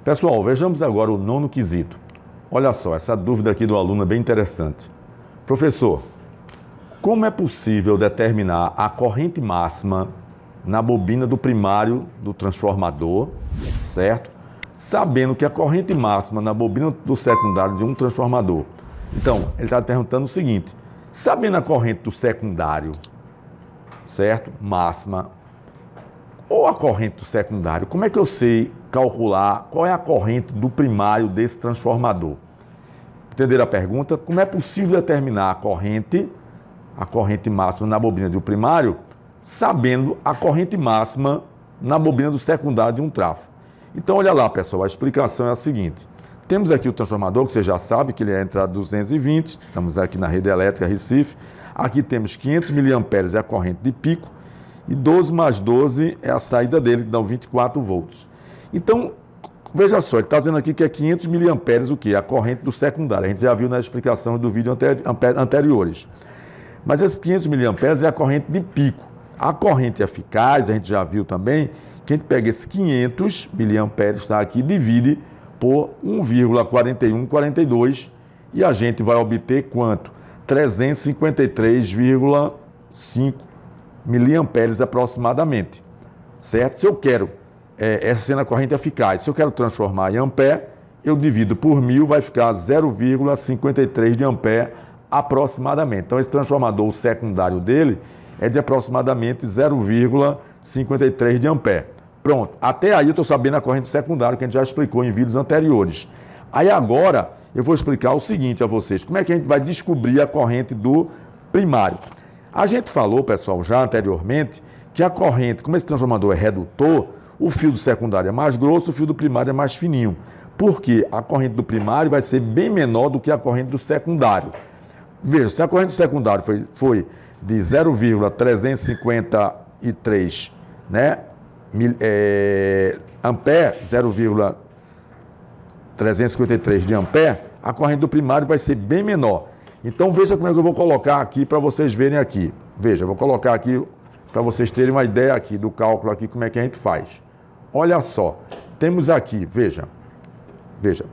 Pessoal, vejamos agora o nono quesito. Olha só, essa dúvida aqui do aluno é bem interessante. Professor, como é possível determinar a corrente máxima na bobina do primário do transformador, certo? Sabendo que a corrente máxima na bobina do secundário de um transformador. Então, ele está perguntando o seguinte, sabendo a corrente do secundário, certo? Máxima, ou a corrente do secundário, como é que eu sei calcular qual é a corrente do primário desse transformador? Entenderam a pergunta? Como é possível determinar a corrente máxima na bobina do primário, sabendo a corrente máxima na bobina do secundário de um trafo? Então, olha lá, pessoal, a explicação é a seguinte. Temos aqui o transformador, que você já sabe que ele é a entrada 220, estamos aqui na rede elétrica Recife. Aqui temos 500 mA é a corrente de pico, e 12 mais 12 é a saída dele, que dá 24 volts. Então, veja só, ele está dizendo aqui que é 500 mA o quê? A corrente do secundário. A gente já viu na explicação do vídeo anteriores. Mas esses 500 mA é a corrente de pico. A corrente eficaz, a gente já viu também, que a gente pega esses 500 mA, está aqui, divide por 1,4142 e a gente vai obter quanto? 353,5 miliamperes aproximadamente, certo? Se eu quero, essa sendo a corrente eficaz, se eu quero transformar em ampere, eu divido por 1000, vai ficar 0,53 de ampere aproximadamente. Então, esse transformador, o secundário dele, é de aproximadamente 0,53 de ampere. Pronto, até aí eu estou sabendo a corrente secundária, que a gente já explicou em vídeos anteriores. Aí agora, eu vou explicar o seguinte a vocês, como é que a gente vai descobrir a corrente do primário? A gente falou, pessoal, já anteriormente, que a corrente, como esse transformador é redutor, o fio do secundário é mais grosso, o fio do primário é mais fininho. Porque a corrente do primário vai ser bem menor do que a corrente do secundário. Veja, se a corrente do secundário foi de 0,353, né, ampere, 0,353 de ampere, a corrente do primário vai ser bem menor. Então, veja como é que eu vou colocar aqui para vocês verem aqui. Veja, eu vou colocar aqui para vocês terem uma ideia aqui do cálculo aqui, como é que a gente faz. Olha só, temos aqui, veja,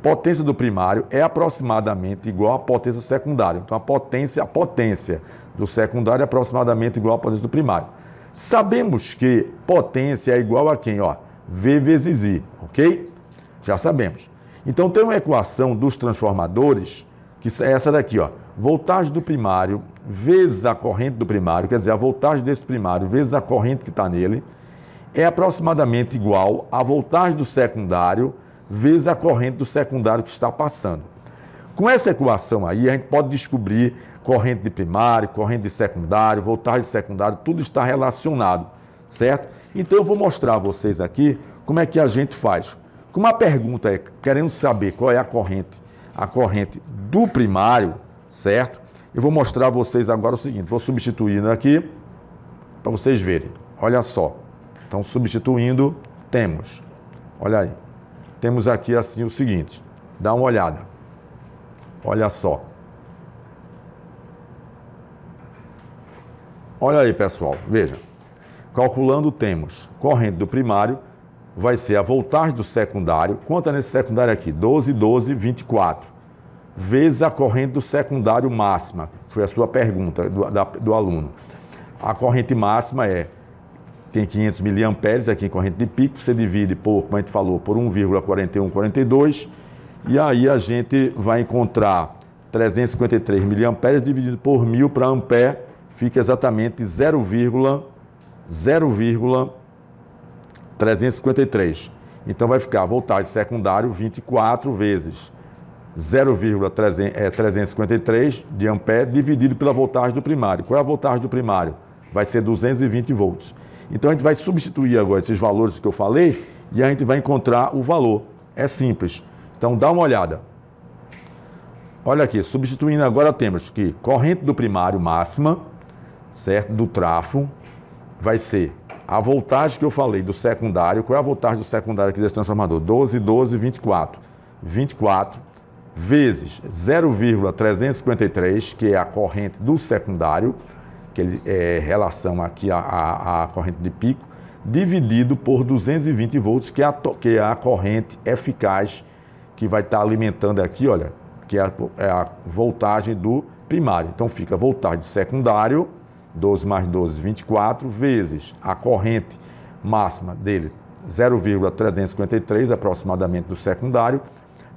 potência do primário é aproximadamente igual à potência do secundário. Então, a potência do secundário é aproximadamente igual à potência do primário. Sabemos que potência é igual a quem? Ó, V vezes I, ok? Já sabemos. Então, tem uma equação dos transformadores, que é essa daqui, ó. Voltagem do primário vezes a corrente do primário, quer dizer, a voltagem desse primário vezes a corrente que está nele, é aproximadamente igual à voltagem do secundário vezes a corrente do secundário que está passando. Com essa equação aí, a gente pode descobrir corrente de primário, corrente de secundário, voltagem de secundário, tudo está relacionado, certo? Então, eu vou mostrar a vocês aqui como é que a gente faz. Como a pergunta é, querendo saber qual é a corrente do primário, certo? Eu vou mostrar a vocês agora o seguinte, vou substituindo aqui para vocês verem. Olha só. Então, substituindo, temos, olha aí, temos aqui assim o seguinte, dá uma olhada. Olha só. Olha aí, pessoal, veja. Calculando, temos corrente do primário, vai ser a voltagem do secundário. Quanto é nesse secundário aqui? 12, 12, 24. Vezes a corrente do secundário máxima. Foi a sua pergunta do aluno. A corrente máxima tem 500 mA aqui em corrente de pico. Você divide por, como a gente falou, por 1,4142. E aí a gente vai encontrar 353 mA dividido por 1000 para ampere. Fica exatamente 0,353. Então, vai ficar a voltagem secundário 24 vezes 0,353 de ampere dividido pela voltagem do primário. Qual é a voltagem do primário? Vai ser 220 volts. Então, a gente vai substituir agora esses valores que eu falei e a gente vai encontrar o valor. É simples. Então, dá uma olhada. Olha aqui, substituindo agora temos que corrente do primário máxima, certo? Do trafo, vai ser a voltagem que eu falei do secundário. Qual é a voltagem do secundário aqui desse transformador? 12, 12, 24. 24 vezes 0,353, que é a corrente do secundário, que ele é relação aqui à corrente de pico, dividido por 220 volts, que é a corrente eficaz que vai estar alimentando aqui, olha, que é a voltagem do primário. Então fica voltagem do secundário, 12 mais 12, 24, vezes a corrente máxima dele, 0,353 aproximadamente do secundário,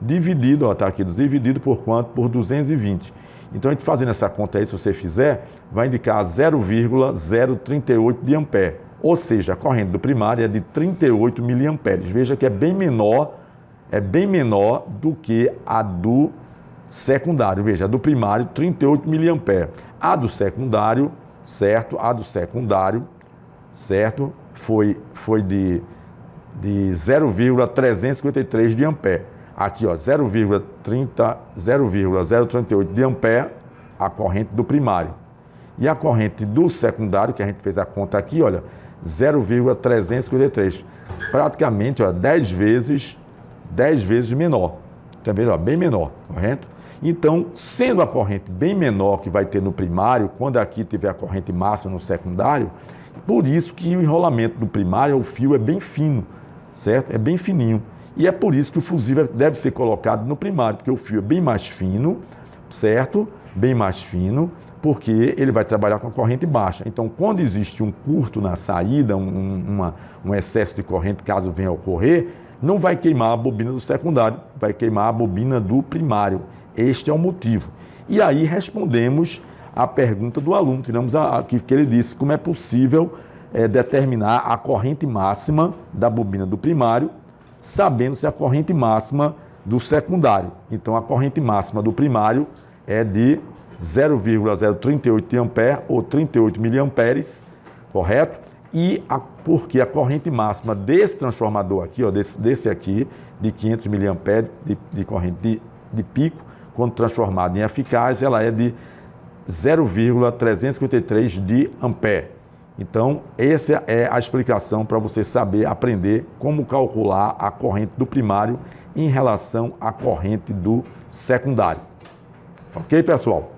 dividido, está aqui, dividido por quanto? Por 220. Então, a gente fazendo essa conta aí, se você fizer, vai indicar 0,038 de ampere. Ou seja, a corrente do primário é de 38 miliamperes. Veja que é bem menor do que a do secundário. Veja, a do primário, 38 miliamperes. A do secundário, certo? A do secundário, certo? Foi de 0,353 de ampere. Aqui, ó, 0,038 de ampere, a corrente do primário. E a corrente do secundário, que a gente fez a conta aqui, olha, 0,353. Praticamente, ó, 10 vezes menor. Também, ó, bem menor, correto? Então, sendo a corrente bem menor que vai ter no primário, quando aqui tiver a corrente máxima no secundário, por isso que o enrolamento do primário, o fio é bem fino, certo? É bem fininho. E é por isso que o fusível deve ser colocado no primário, porque o fio é bem mais fino, certo? Bem mais fino, porque ele vai trabalhar com a corrente baixa. Então, quando existe um curto na saída, um excesso de corrente, caso venha a ocorrer, não vai queimar a bobina do secundário, vai queimar a bobina do primário. Este é o motivo. E aí respondemos a pergunta do aluno, tiramos aqui que ele disse como é possível determinar a corrente máxima da bobina do primário, sabendo-se a corrente máxima do secundário. Então, a corrente máxima do primário é de 0,038 de ampere ou 38 miliamperes, correto? E porque a corrente máxima desse transformador aqui, ó, desse aqui, de 500 miliamperes de corrente de pico, quando transformada em eficaz, ela é de 0,353 de ampere. Então, essa é a explicação para você saber, aprender como calcular a corrente do primário em relação à corrente do secundário. Ok, pessoal?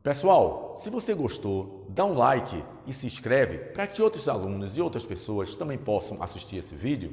Pessoal, se você gostou, dá um like e se inscreve para que outros alunos e outras pessoas também possam assistir esse vídeo.